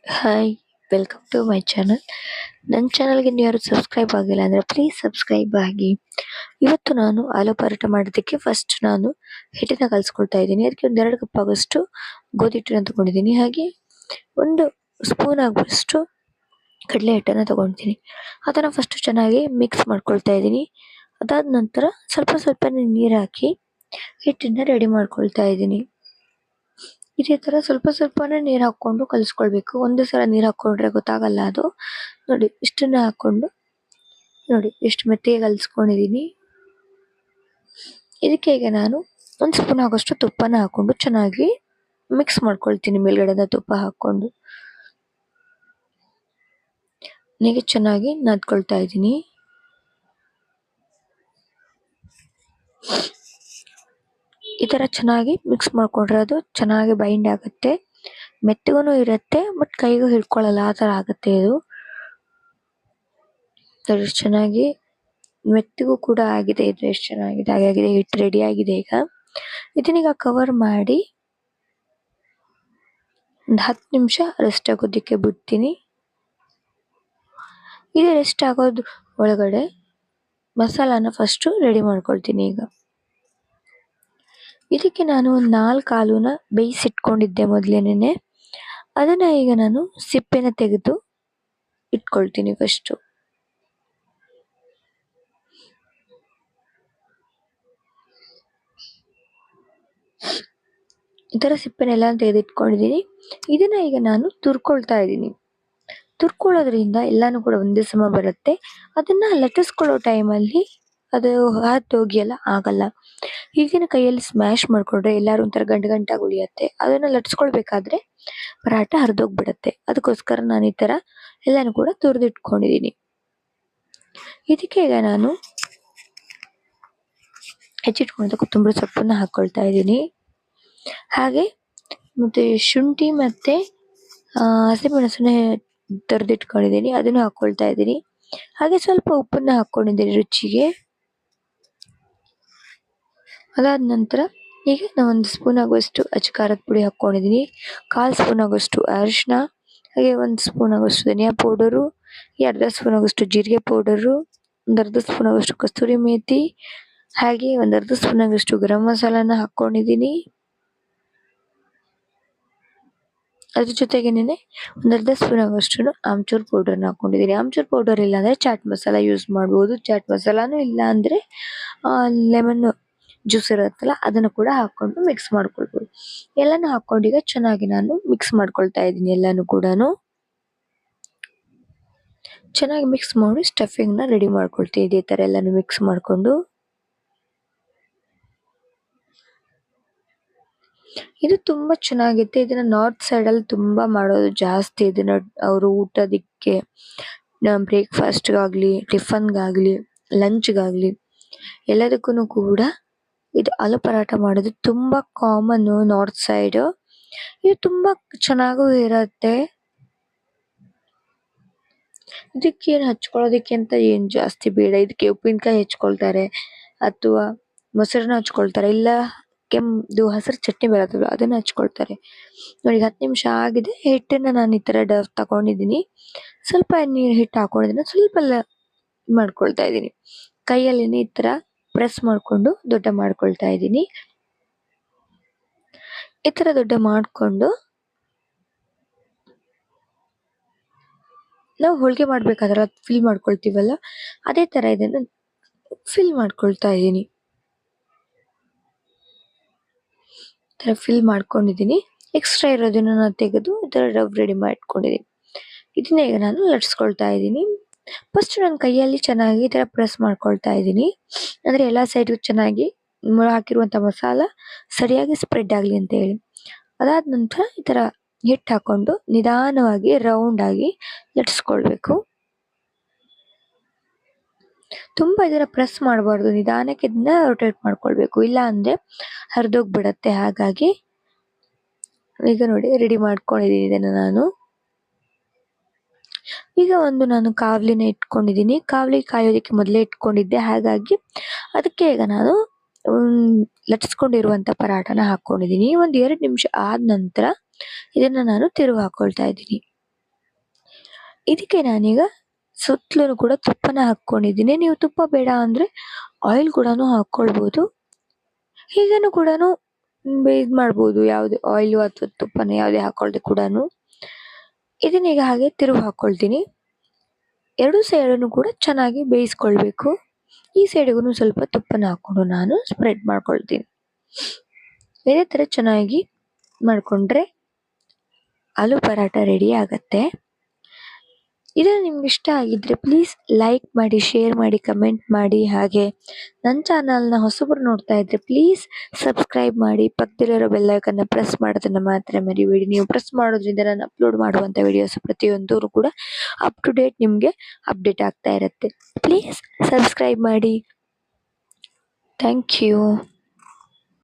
Hi, welcome to my channel. ನನ್ನ ಚಾನಲ್ಗೆ ನೀವು ಯಾರು ಸಬ್ಸ್ಕ್ರೈಬ್ ಆಗಿಲ್ಲ ಅಂದರೆ ಪ್ಲೀಸ್ ಸಬ್ಸ್ಕ್ರೈಬ್ ಆಗಿ. ಇವತ್ತು ನಾನು ಆಲೂ ಪರೋಟ ಮಾಡೋದಕ್ಕೆ ಫಸ್ಟ್ ನಾನು ಹಿಟ್ಟನ್ನ ಕಲಿಸ್ಕೊಳ್ತಾ ಇದ್ದೀನಿ. ಅದಕ್ಕೆ ಒಂದು 2 ಕಪ್ ಆಗೋಷ್ಟು ಗೋಧಿ ಹಿಟ್ಟನ್ನು ತೊಗೊಂಡಿದ್ದೀನಿ. ಹಾಗೆ 1 ಸ್ಪೂನ್ ಆಗುವಷ್ಟು ಕಡಲೆ ಹಿಟ್ಟನ್ನು ತೊಗೊಳ್ತೀನಿ. ಅದನ್ನು ಫಸ್ಟ್ ಚೆನ್ನಾಗಿ ಮಿಕ್ಸ್ ಮಾಡ್ಕೊಳ್ತಾ ಇದ್ದೀನಿ. ಅದಾದ ನಂತರ ಸ್ವಲ್ಪ ಸ್ವಲ್ಪನೇ ನೀರು ಹಾಕಿ ಹಿಟ್ಟನ್ನು ರೆಡಿ ಮಾಡ್ಕೊಳ್ತಾ ಇದ್ದೀನಿ. ಇದೇ ಥರ ಸ್ವಲ್ಪ ಸ್ವಲ್ಪನೇ ನೀರು ಹಾಕ್ಕೊಂಡು ಕಲಿಸ್ಕೊಳ್ಬೇಕು. ಒಂದೇ ಸಲ ನೀರು ಹಾಕ್ಕೊಂಡ್ರೆ ಗೊತ್ತಾಗಲ್ಲ ಅದು. ನೋಡಿ ಇಷ್ಟನ್ನ ಹಾಕ್ಕೊಂಡು ನೋಡಿ ಎಷ್ಟು ಮೆತ್ತಗೆ ಕಲಿಸ್ಕೊಂಡಿದ್ದೀನಿ. ಇದಕ್ಕೆ ಈಗ ನಾನು 1 ಸ್ಪೂನ್ ಆಗೋಷ್ಟು ತುಪ್ಪನ ಹಾಕ್ಕೊಂಡು ಚೆನ್ನಾಗಿ ಮಿಕ್ಸ್ ಮಾಡ್ಕೊಳ್ತೀನಿ. ಮೇಲ್ಗಡೆಯಿಂದ ತುಪ್ಪ ಹಾಕ್ಕೊಂಡು ಹೀಗೆ ಚೆನ್ನಾಗಿ ನಾದ್ಕೊಳ್ತಾ ಇದ್ದೀನಿ. ಈ ಥರ ಚೆನ್ನಾಗಿ ಮಿಕ್ಸ್ ಮಾಡ್ಕೊಂಡ್ರೆ ಅದು ಚೆನ್ನಾಗಿ ಬೈಂಡ್ ಆಗುತ್ತೆ, ಮೆತ್ತಗೂ ಇರುತ್ತೆ, ಬಟ್ ಕೈಗೂ ಹಿಡ್ಕೊಳ್ಳಲ್ಲ, ಆ ಥರ ಆಗುತ್ತೆ ಇದು. ಎಷ್ಟು ಚೆನ್ನಾಗಿ ಮೆತ್ತಗೂ ಕೂಡ ಆಗಿದೆ. ಇದು ಎಷ್ಟು ಚೆನ್ನಾಗಿದೆ ಹಾಗಾಗಿದೆ. ಹಿಟ್ಟು ರೆಡಿ ಆಗಿದೆ. ಇದನ್ನೀಗ ಕವರ್ ಮಾಡಿ ಒಂದು 10 ನಿಮಿಷ ರೆಸ್ಟ್ ಆಗೋದಕ್ಕೆ ಬಿಡ್ತೀನಿ. ಇದು ರೆಸ್ಟ್ ಆಗೋದು ಒಳಗಡೆ ಮಸಾಲಾನ ಫಸ್ಟು ರೆಡಿ ಮಾಡ್ಕೊಳ್ತೀನಿ. ಇದಕ್ಕೆ ನಾನು ಒಂದು 4 ಆಲೂನ ಬೇಯಿಸಿಟ್ಕೊಂಡಿದ್ದೆ ಮೊದಲೇನೆ. ಅದನ್ನು ಈಗ ನಾನು ಸಿಪ್ಪೆನ ತೆಗೆದು ಇಟ್ಕೊಳ್ತೀನಿ ಫಸ್ಟು. ಈ ಥರ ಸಿಪ್ಪೆನೆಲ್ಲ ತೆಗೆದಿಟ್ಕೊಂಡಿದ್ದೀನಿ. ಇದನ್ನ ಈಗ ನಾನು ತುರ್ಕೊಳ್ತಾ ಇದ್ದೀನಿ. ತುರ್ಕೊಳ್ಳೋದ್ರಿಂದ ಎಲ್ಲಾನು ಕೂಡ ಒಂದೇ ಸಮ ಬರುತ್ತೆ. ಅದನ್ನ ಲಟ್ಟಿಸ್ಕೊಳ್ಳೋ ಟೈಮಲ್ಲಿ ಅದು ಹೋಗಿಯೆಲ್ಲ ಆಗಲ್ಲ. ಹೀಗೇನೆ ಕೈಯಲ್ಲಿ ಸ್ಮ್ಯಾಶ್ ಮಾಡಿಕೊಂಡ್ರೆ ಎಲ್ಲಾರು ಒಂಥರ ಗಂಟಾಗಿ ಉಳಿಯುತ್ತೆ. ಅದನ್ನು ಲಟ್ಟಿಸ್ಕೊಳ್ಬೇಕಾದ್ರೆ ಪರಾಟ ಹರಿದೋಗ್ಬಿಡುತ್ತೆ. ಅದಕ್ಕೋಸ್ಕರ ನಾನು ಈ ಥರ ಎಲ್ಲಾನು ಕೂಡ ತುರಿದಿಟ್ಕೊಂಡಿದ್ದೀನಿ. ಇದಕ್ಕೆ ಈಗ ನಾನು ಹೆಚ್ಚಿಟ್ಕೊಂಡಿದ್ದ ಕೊತ್ತಂಬರಿ ಸೊಪ್ಪನ್ನ ಹಾಕ್ಕೊಳ್ತಾ ಇದ್ದೀನಿ. ಹಾಗೆ ಮತ್ತು ಶುಂಠಿ ಮತ್ತು ಹಸಿಮೆಣಸನ್ನ ತುರಿದಿಟ್ಕೊಂಡಿದ್ದೀನಿ, ಅದನ್ನು ಹಾಕ್ಕೊಳ್ತಾ ಇದ್ದೀನಿ. ಹಾಗೆ ಸ್ವಲ್ಪ ಉಪ್ಪನ್ನ ಹಾಕ್ಕೊಂಡಿದ್ದೀನಿ ರುಚಿಗೆ. ಅದಾದ ನಂತರ ಈಗ ನಾನು 1 ಸ್ಪೂನ್ ಆಗುವಷ್ಟು ಅಚ್ಚ ಪುಡಿ ಹಾಕ್ಕೊಂಡಿದ್ದೀನಿ, 1/4 ಸ್ಪೂನ್ ಆಗುವಷ್ಟು ಅರಿಶಿನ, ಹಾಗೆ 1 ಸ್ಪೂನ್ ಆಗುವಷ್ಟು ಧನಿಯಾ ಪೌಡರು, 1/2 ಸ್ಪೂನ್ ಆಗುವಷ್ಟು ಜೀರಿಗೆ ಪೌಡರು, 1/2 ಸ್ಪೂನ್ ಆಗುವಷ್ಟು ಕಸ್ತೂರಿ ಮೇಥಿ, ಹಾಗೆ 1/2 ಸ್ಪೂನ್ ಆಗುವಷ್ಟು ಗರಂ ಮಸಾಲಾನ ಹಾಕ್ಕೊಂಡಿದ್ದೀನಿ. ಅದ್ರ ಜೊತೆಗೇನೆ 1/2 ಸ್ಪೂನ್ ಆಗುವಷ್ಟು ಆಮ್ಚೂರ್ ಪೌಡರ್ನ ಹಾಕ್ಕೊಂಡಿದ್ದೀನಿ. ಆಮ್ಚೂರ್ ಪೌಡರ್ ಇಲ್ಲ ಅಂದರೆ ಚಾಟ್ ಮಸಾಲ ಯೂಸ್ ಮಾಡ್ಬೋದು. ಚಾಟ್ ಮಸಾಲಾನು ಇಲ್ಲ ಅಂದರೆ ಲೆಮನ್ ಜ್ಯೂಸ್ ಇರುತ್ತಲ್ಲ ಅದನ್ನು ಕೂಡ ಹಾಕ್ಕೊಂಡು ಮಿಕ್ಸ್ ಮಾಡ್ಕೊಳ್ಬೋದು. ಎಲ್ಲನೂ ಹಾಕ್ಕೊಂಡು ಈಗ ಚೆನ್ನಾಗಿ ನಾನು ಮಿಕ್ಸ್ ಮಾಡ್ಕೊಳ್ತಾ ಇದ್ದೀನಿ. ಎಲ್ಲನೂ ಕೂಡ ಚೆನ್ನಾಗಿ ಮಿಕ್ಸ್ ಮಾಡಿ ಸ್ಟಫಿಂಗ್ನ ರೆಡಿ ಮಾಡ್ಕೊಳ್ತೀನಿ. ಇದೇ ಥರ ಎಲ್ಲನೂ ಮಿಕ್ಸ್ ಮಾಡಿಕೊಂಡು ಇದು ತುಂಬ ಚೆನ್ನಾಗಿತ್ತು. ಇದನ್ನ ನಾರ್ತ್ ಸೈಡಲ್ಲಿ ತುಂಬ ಮಾಡೋದು ಜಾಸ್ತಿ. ಇದನ್ನ ಅವರು ಊಟದಕ್ಕೆ, ಬ್ರೇಕ್ಫಾಸ್ಟ್ಗಾಗಲಿ, ಟಿಫನ್ಗಾಗಲಿ, ಲಂಚ್ಗಾಗಲಿ ಎಲ್ಲದಕ್ಕೂ ಕೂಡ ಇದು ಆಲೂ ಪರಾಟ ಮಾಡೋದು ತುಂಬ ಕಾಮನ್ನು ನಾರ್ತ್ ಸೈಡು. ಇದು ತುಂಬ ಚೆನ್ನಾಗೂ ಇರುತ್ತೆ. ಇದಕ್ಕೇನು ಹಚ್ಕೊಳ್ಳೋದಕ್ಕೆ ಅಂತ ಏನು ಜಾಸ್ತಿ ಬೇಡ. ಇದಕ್ಕೆ ಉಪ್ಪಿನಕಾಯಿ ಹಚ್ಕೊಳ್ತಾರೆ ಅಥವಾ ಮೊಸರನ್ನ ಹಚ್ಕೊಳ್ತಾರೆ, ಇಲ್ಲ ಕೆಂಪು ಹಸಿರು ಚಟ್ನಿ ಬರುತ್ತಲ್ಲ ಅದನ್ನು ಹಚ್ಕೊಳ್ತಾರೆ. ನೋಡಿ 10 ನಿಮಿಷ ಆಗಿದೆ. ಹಿಟ್ಟನ್ನು ನಾನು ಈ ಥರ ತಗೊಂಡಿದ್ದೀನಿ. ಸ್ವಲ್ಪ ಹಿಟ್ಟು ಹಾಕೊಂಡಿದ್ದೀನಿ, ಸ್ವಲ್ಪ ಮಾಡ್ಕೊಳ್ತಾ ಇದ್ದೀನಿ. ಕೈಯಲ್ಲಿನೇ ಈ ಥರ ಪ್ರೆಸ್ ಮಾಡಿಕೊಂಡು ದೊಡ್ಡ ಮಾಡ್ಕೊಳ್ತಾ ಇದ್ದೀನಿ. ಈ ಥರ ದೊಡ್ಡ ಮಾಡಿಕೊಂಡು ನಾವು ಹೋಳಿಗೆ ಮಾಡ್ಬೇಕಾದ್ರೆ ಫಿಲ್ ಮಾಡ್ಕೊಳ್ತೀವಲ್ಲ ಅದೇ ಥರ ಇದನ್ನು ಫಿಲ್ ಮಾಡ್ಕೊಳ್ತಾ ಇದ್ದೀನಿ. ಈ ಥರ ಫಿಲ್ ಮಾಡ್ಕೊಂಡಿದ್ದೀನಿ. ಎಕ್ಸ್ಟ್ರಾ ಇರೋದನ್ನು ನಾನು ತೆಗೆದು ಈ ಥರ ರವ್ ರೆಡಿ ಮಾಡ್ಕೊಂಡಿದ್ದೀನಿ. ಇದನ್ನ ಈಗ ನಾನು ಲಟ್ಸ್ಕೊಳ್ತಾ ಇದ್ದೀನಿ. ಫಸ್ಟ್ ನನ್ನ ಕೈಯಲ್ಲಿ ಚೆನ್ನಾಗಿ ಈ ಥರ ಪ್ರೆಸ್ ಮಾಡ್ಕೊಳ್ತಾ ಇದ್ದೀನಿ, ಅಂದರೆ ಎಲ್ಲ ಸೈಡ್ಗೂ ಚೆನ್ನಾಗಿ ಹಾಕಿರುವಂಥ ಮಸಾಲ ಸರಿಯಾಗಿ ಸ್ಪ್ರೆಡ್ ಆಗಲಿ ಅಂತ ಹೇಳಿ. ಅದಾದ ನಂತರ ಈ ಥರ ಹಿಟ್ಟು ಹಾಕ್ಕೊಂಡು ನಿಧಾನವಾಗಿ ರೌಂಡಾಗಿ ಲಟ್ಸ್ಕೊಳ್ಬೇಕು. ತುಂಬ ಇದನ್ನು ಪ್ರೆಸ್ ಮಾಡಬಾರ್ದು, ನಿಧಾನಕ್ಕೆ ಇದನ್ನ ರೊಟೇಟ್ ಮಾಡ್ಕೊಳ್ಬೇಕು, ಇಲ್ಲ ಅಂದರೆ ಹರಿದೋಗ್ಬಿಡತ್ತೆ. ಹಾಗಾಗಿ ಈಗ ನೋಡಿ ರೆಡಿ ಮಾಡ್ಕೊಂಡಿದ್ದೀನಿ ಇದನ್ನು ನಾನು. ಈಗ ನಾನು ಕಾವಲಿನ ಇಟ್ಕೊಂಡಿದ್ದೀನಿ. ಕಾವಲಿ ಕಾಯೋದಕ್ಕೆ ಮೊದಲೇ ಇಟ್ಕೊಂಡಿದ್ದೆ, ಹಾಗಾಗಿ ಅದಕ್ಕೆ ಈಗ ನಾನು ಲಟ್ಸ್ಕೊಂಡಿರುವಂಥ ಪರಾಟನ ಹಾಕ್ಕೊಂಡಿದ್ದೀನಿ. ಒಂದು 2 ನಿಮಿಷ ಆದ ನಂತರ ಇದನ್ನು ನಾನು ತಿರುವು ಹಾಕ್ಕೊಳ್ತಾ ಇದ್ದೀನಿ. ಇದಕ್ಕೆ ನಾನೀಗ ಸುತ್ತಲೂ ಕೂಡ ತುಪ್ಪನ ಹಾಕ್ಕೊಂಡಿದ್ದೀನಿ. ನೀವು ತುಪ್ಪ ಬೇಡ ಅಂದರೆ ಆಯಿಲ್ ಕೂಡ ಹಾಕ್ಕೊಳ್ಬೋದು. ಹೀಗೇನು ಕೂಡ ಇದು ಮಾಡ್ಬೋದು, ಯಾವುದೇ ಆಯಿಲು ಅಥವಾ ತುಪ್ಪನ ಯಾವುದೇ ಹಾಕ್ಕೊಳ್ದೆ ಕೂಡ. ಇದನ್ನೀಗ ಹಾಗೆ ತಿರುಗಿ ಹಾಕ್ಕೊಳ್ತೀನಿ. ಎರಡು ಸೈಡನ್ನು ಕೂಡ ಚೆನ್ನಾಗಿ ಬೇಯಿಸ್ಕೊಳ್ಬೇಕು. ಈ ಸೈಡಿಗೂ ಸ್ವಲ್ಪ ತುಪ್ಪನ ಹಾಕ್ಕೊಂಡು ನಾನು ಸ್ಪ್ರೆಡ್ ಮಾಡ್ಕೊಳ್ತೀನಿ. ಇದೇ ಥರ ಚೆನ್ನಾಗಿ ಮಾಡಿಕೊಂಡ್ರೆ ಆಲೂ ಪರಾಟ ರೆಡಿ ಆಗತ್ತೆ. ಇದು ನಿಮ್ಗೆ ಇಷ್ಟ ಆಗಿದ್ರೆ ಪ್ಲೀಸ್ ಲೈಕ್ ಮಾಡಿ, ಶೇರ್ ಮಾಡಿ, ಕಮೆಂಟ್ ಮಾಡಿ. ಹಾಗೆ ನನ್ನ ಚಾನಲ್ನ ಹೊಸಬರು ನೋಡ್ತಾ ಇದ್ರೆ ಪ್ಲೀಸ್ ಸಬ್ಸ್ಕ್ರೈಬ್ ಮಾಡಿ. ಪಕ್ಕದಲ್ಲಿರೋ ಬೆಲ್ಲೈಕನ್ನ ಪ್ರೆಸ್ ಮಾಡೋದನ್ನು ಮಾತ್ರ ಮರಿಬೇಡಿ. ನೀವು ಪ್ರೆಸ್ ಮಾಡೋದ್ರಿಂದ ನಾನು ಅಪ್ಲೋಡ್ ಮಾಡುವಂಥ ವಿಡಿಯೋಸ್ ಪ್ರತಿಯೊಂದೂ ಕೂಡ ಅಪ್ ಟು ಡೇಟ್ ನಿಮಗೆ ಅಪ್ಡೇಟ್ ಆಗ್ತಾ ಇರುತ್ತೆ. ಪ್ಲೀಸ್ ಸಬ್ಸ್ಕ್ರೈಬ್ ಮಾಡಿ. Thank you.